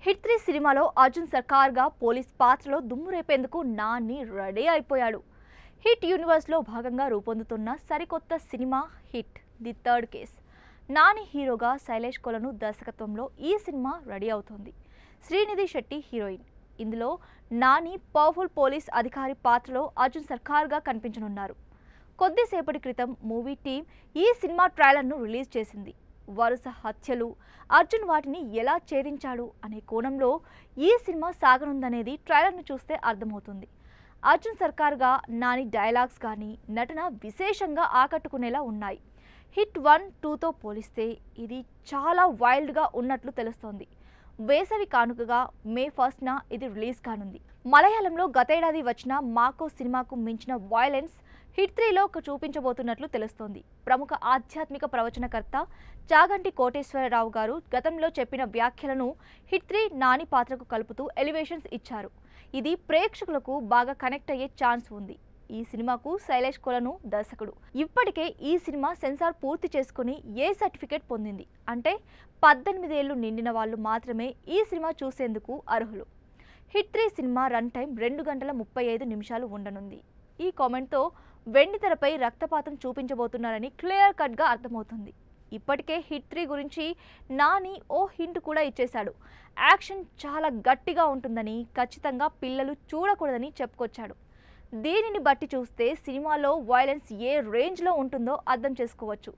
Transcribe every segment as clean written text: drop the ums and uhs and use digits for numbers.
Hit 3 సినిమాలో Arjun సర్కార్గా police పాత్రలో దుమ్ము రేపేందుకు నాని రెడీ అయిపోయాడు. హిట్ యూనివర్స్లో భాగంగా రూపొందుతున్న సరికొత్త cinema hit the third case. Nani హీరోగా శైలేష్ కొలను దర్శకత్వంలో ఈ సినిమా రెడీ అవుతోంది. శ్రీనిధి శెట్టి హీరోయిన్. ఇందులో నాని పవర్ఫుల్ పోలీస్ అధికారి పాత్రలో అర్జున్ సర్కార్గా కనిపించనున్నారు. కొద్దిసేపటి క్రితం మూవీ టీం ఈ సినిమా ట్రైలర్ను రిలీజ్ చేసింది. వరుస హత్యలు, అర్జున్ వాటిని ఎలా ఛేదించాడు అనే కోణంలో ఈ సినిమా సాగనుందనేది ట్రైలర్ను చూస్తే అర్థమవుతుంది. అర్జున్ సర్కార్గా నాని డైలాగ్స్ కానీ నటన విశేషంగా ఆకట్టుకునేలా ఉన్నాయి. హిట్ 1, 2తో పోలిస్తే ఇది చాలా వైల్డ్గా ఉన్నట్లు తెలుస్తోంది. వేసవి కానుకగా మే 1న ఇది రిలీజ్ కానుంది. మలయాళంలో గతేడాది వచ్చిన మాకో సినిమాకు మించిన వైలెన్స్ హిట్ 3లో చూపించబోతున్నట్లు తెలుస్తోంది. ప్రముఖ ఆధ్యాత్మిక ప్రవచనకర్త చాగంటి కోటేశ్వరరావు గారు గతంలో చెప్పిన వ్యాఖ్యలను హిట్ 3 నాని పాత్రకు కలుపుతూ ఎలివేషన్స్ ఇచ్చారు. ఇది ప్రేక్షకులకు బాగా కనెక్ట్ అయ్యే ఛాన్స్ ఉంది. ఈ సినిమాకు శైలేష్ కొలను దర్శకుడు. ఇప్పటికే ఈ సినిమా సెన్సార్ పూర్తి చేసుకుని ఏ సర్టిఫికేట్ పొందింది. అంటే 18 ఏళ్లు నిండిన వాళ్ళు మాత్రమే ఈ సినిమా చూసేందుకు అర్హులు. హిట్ 3 సినిమా రన్ టైం 2 గంటల 35 నిమిషాలు ఉండనుంది. ఈ కామెంట్తో వెండితెరపై రక్తపాతం చూపించబోతున్నారని క్లియర్ కట్గా అర్థమవుతుంది. ఇప్పటికే హిట్ 3 గురించి నాని ఓ హింట్ కూడా ఇచ్చేశాడు. యాక్షన్ చాలా గట్టిగా ఉంటుందని, ఖచ్చితంగా పిల్లలు చూడకూడదని చెప్పుకొచ్చాడు. దీనిని బట్టి చూస్తే సినిమాలో వైలెన్స్ ఏ రేంజ్లో ఉంటుందో అర్థం చేసుకోవచ్చు.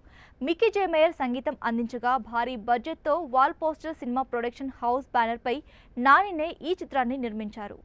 మికీ జే మేయర్ సంగీతం అందించగా భారీ బడ్జెట్తో wall poster cinema production house బ్యానర్పై నానినే ఈ చిత్రాన్ని నిర్మించారు.